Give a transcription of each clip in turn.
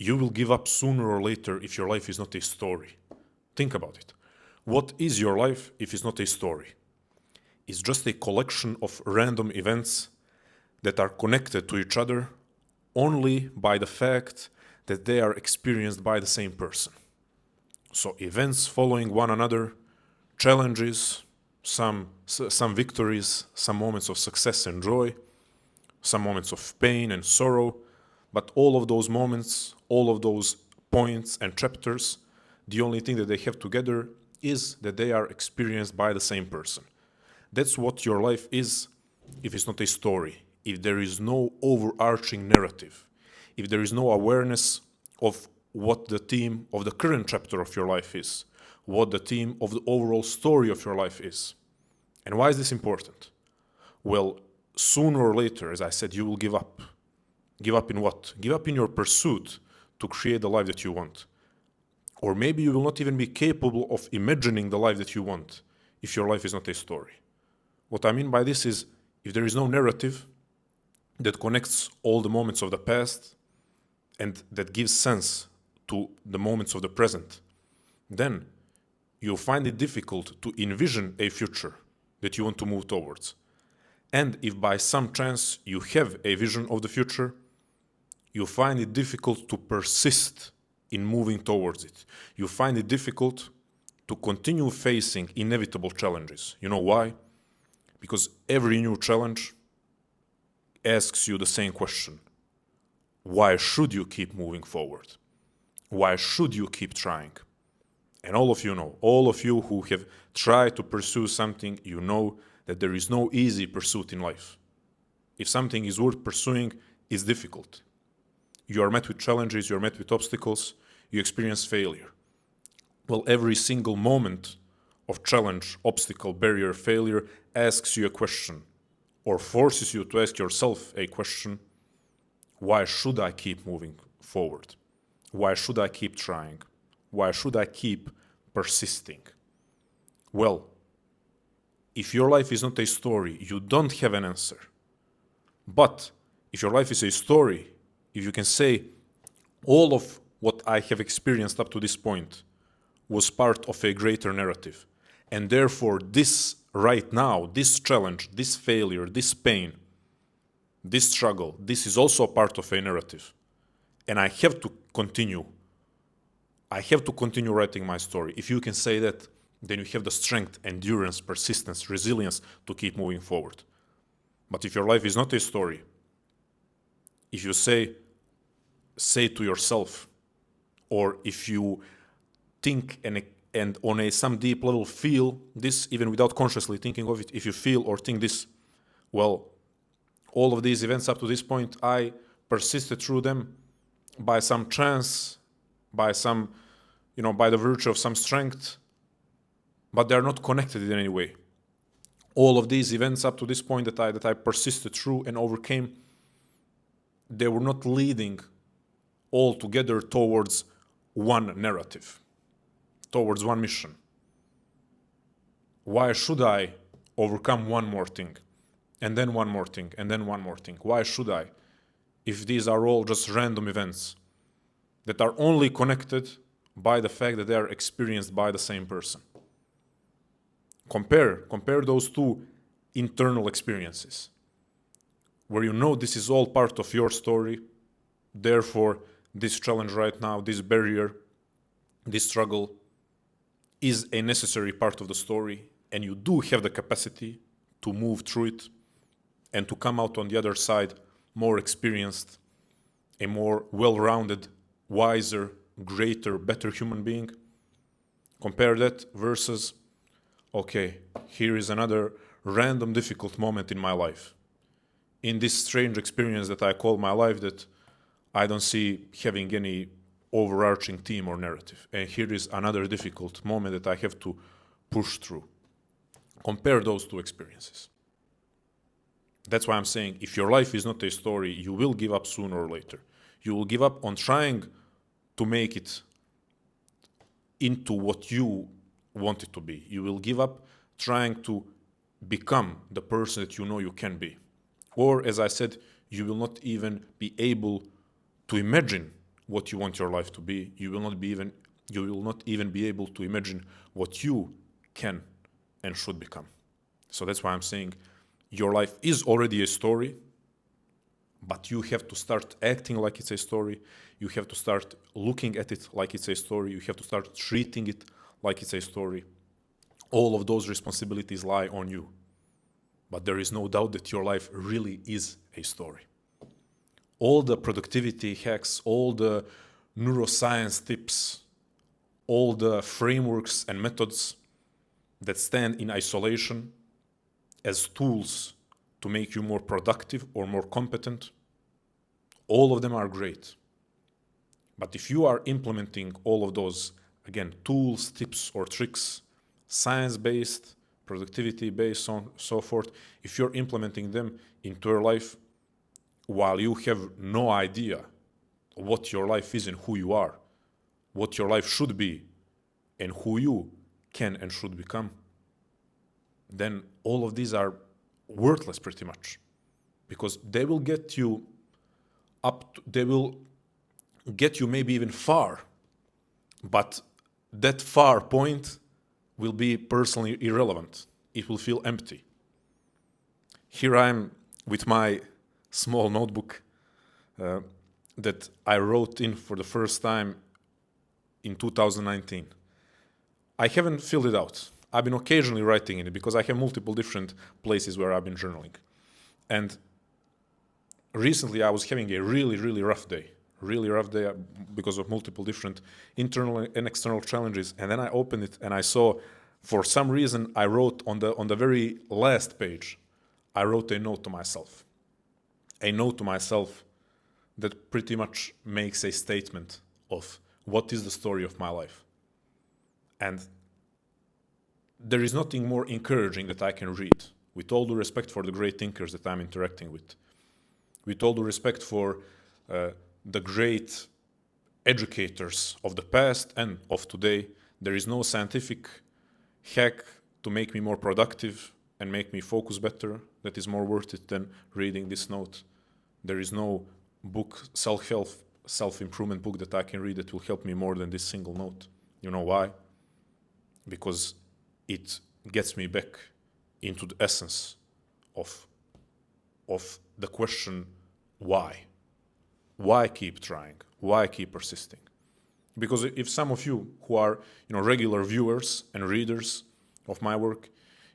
you will give up sooner or later if your life is not a story. Think about it. What is your life if it's not a story? It's just a collection of random events that are connected to each other only by the fact that they are experienced by the same person. So events following one another, challenges, some victories, some moments of success and joy, some moments of pain and sorrow, but all of those moments, all of those points and chapters, the only thing that they have together is that they are experienced by the same person. That's what your life is if it's not a story, if there is no overarching narrative, if there is no awareness of what the theme of the current chapter of your life is, what the theme of the overall story of your life is. And why is this important? Well, sooner or later, as I said, you will give up. Give up in what? Give up in your pursuit to create the life that you want. Or maybe you will not even be capable of imagining the life that you want if your life is not a story. What I mean by this is, if there is no narrative that connects all the moments of the past and that gives sense to the moments of the present, then you'll find it difficult to envision a future that you want to move towards. And if by some chance you have a vision of the future, you find it difficult to persist in moving towards it. You find it difficult to continue facing inevitable challenges. You know why? Because every new challenge asks you the same question. Why should you keep moving forward? Why should you keep trying? And all of you know, all of you who have tried to pursue something, you know that there is no easy pursuit in life. If something is worth pursuing, it's difficult. You are met with challenges, you are met with obstacles, you experience failure. Well, every single moment of challenge, obstacle, barrier, failure asks you a question or forces you to ask yourself a question. Why should I keep moving forward? Why should I keep trying? Why should I keep persisting? Well, if your life is not a story, you don't have an answer. But if your life is a story, if you can say, all of what I have experienced up to this point was part of a greater narrative, and therefore this right now, this challenge, this failure, this pain, this struggle, this is also part of a narrative. And I have to continue. I have to continue writing my story. If you can say that, then you have the strength, endurance, persistence, resilience to keep moving forward. But if your life is not a story, if you say to yourself, or if you think and on some deep level feel this, even without consciously thinking of it, if you feel or think this, well, all of these events up to this point, I persisted through them by some chance, by some, by the virtue of some strength, but they're not connected in any way. All of these events up to this point that I persisted through and overcame, they were not leading all together towards one narrative, towards one mission. Why should I overcome one more thing, and then one more thing, and then one more thing? Why should I, if these are all just random events that are only connected by the fact that they are experienced by the same person? Compare those two internal experiences, where you know this is all part of your story, therefore this challenge right now, this barrier, this struggle is a necessary part of the story, and you do have the capacity to move through it and to come out on the other side more experienced, a more well-rounded, wiser, greater, better human being. Compare that versus, okay, here is another random difficult moment in my life, in this strange experience that I call my life, that I don't see having any overarching theme or narrative. And here is another difficult moment that I have to push through. Compare those two experiences. That's why I'm saying, if your life is not a story, you will give up sooner or later. You will give up on trying to make it into what you want it to be. You will give up trying to become the person that you know you can be. Or, as I said, you will not even be able to imagine what you want your life to be. You will not even be able to imagine what you can and should become. So that's why I'm saying your life is already a story, but you have to start acting like it's a story. You have to start looking at it like it's a story. You have to start treating it like it's a story. All of those responsibilities lie on you. But there is no doubt that your life really is a story. All the productivity hacks, all the neuroscience tips, all the frameworks and methods that stand in isolation as tools to make you more productive or more competent, all of them are great. But if you are implementing all of those, again, tools, tips, or tricks, science-based, productivity-based, so forth, if you're implementing them into your life while you have no idea what your life is and who you are, what your life should be, and who you can and should become, then all of these are worthless pretty much, because they will get you they will get you maybe even far, but that far point will be personally irrelevant. It will feel empty. Here I am with my small notebook that I wrote in for the first time in 2019. I haven't filled it out. I've been occasionally writing in it because I have multiple different places where I've been journaling. And recently I was having a really rough day because of multiple different internal and external challenges. And then I opened it and I saw, for some reason, I wrote on the very last page, I wrote a note to myself. A note to myself that pretty much makes a statement of what is the story of my life. And there is nothing more encouraging that I can read, with all due respect for the great thinkers that I'm interacting with all due respect for the great educators of the past and of today. There is no scientific hack to make me more productive and make me focus better that is more worth it than reading this note. There is no book, self-help, self-improvement book that I can read that will help me more than this single note. You know why? Because it gets me back into the essence of the question, why? Why keep trying? Why keep persisting? Because if some of you who are regular viewers and readers of my work,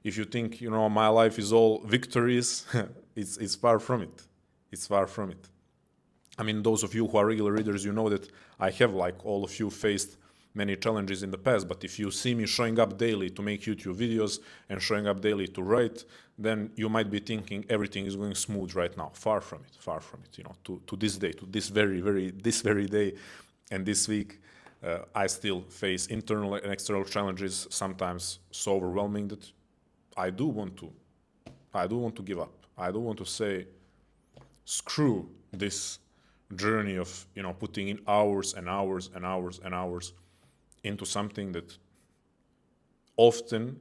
if you think my life is all victories, it's far from it. It's far from it. I mean, those of you who are regular readers, you know that I have, like all of you, faced many challenges in the past, but if you see me showing up daily to make YouTube videos and showing up daily to write, then you might be thinking everything is going smooth right now. Far from it, far from it. To this day, to this very day and this week, I still face internal and external challenges, sometimes so overwhelming that I do want to give up. I do want to say, screw this journey of putting in hours and hours and hours and hours into something that often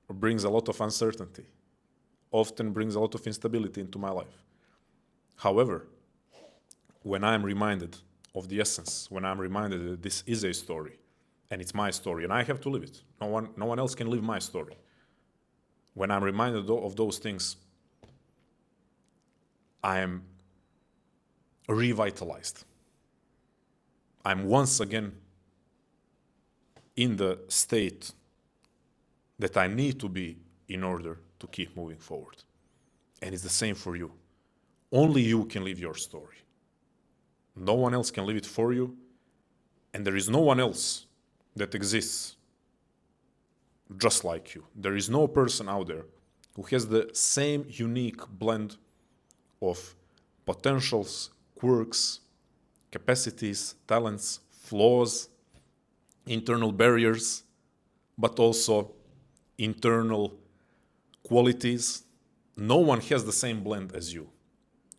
brings a lot of uncertainty, often brings a lot of instability into my life. However, when I'm reminded of the essence, when I'm reminded that this is a story, and it's my story, and I have to live it, no one else can live my story. When I'm reminded of those things, I am revitalized. I'm once again in the state that I need to be in order to keep moving forward. And it's the same for you. Only you can live your story. No one else can live it for you, and there is no one else that exists just like you. There is no person out there who has the same unique blend of potentials, quirks, capacities, talents, flaws, internal barriers, but also internal qualities. No one has the same blend as you.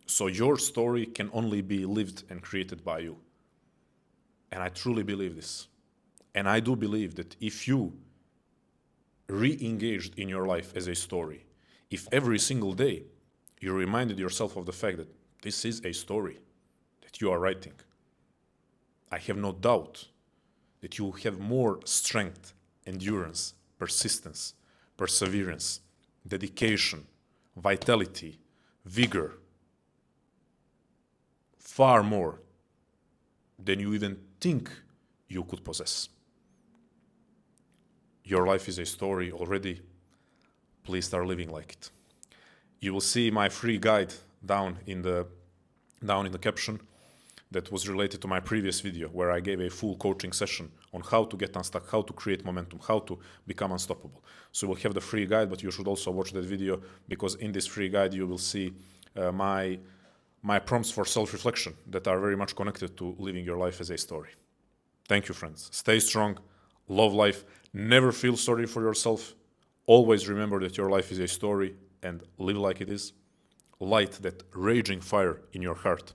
So your story can only be lived and created by you. And I truly believe this. And I do believe that if you re-engaged in your life as a story, if every single day you reminded yourself of the fact that this is a story that you are writing, I have no doubt that you will have more strength, endurance, persistence, perseverance, dedication, vitality, vigor, far more than you even think you could possess. Your life is a story already. Please start living like it. You will see my free guide down in the caption that was related to my previous video, where I gave a full coaching session on how to get unstuck, how to create momentum, how to become unstoppable. So you will have the free guide, but you should also watch that video, because in this free guide you will see my prompts for self-reflection that are very much connected to living your life as a story. Thank you, friends. Stay strong, love life, never feel sorry for yourself. Always remember that your life is a story, and live like it is. Light that raging fire in your heart,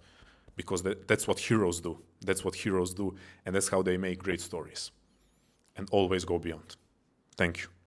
because that's what heroes do. That's what heroes do, and that's how they make great stories. And always go beyond. Thank you.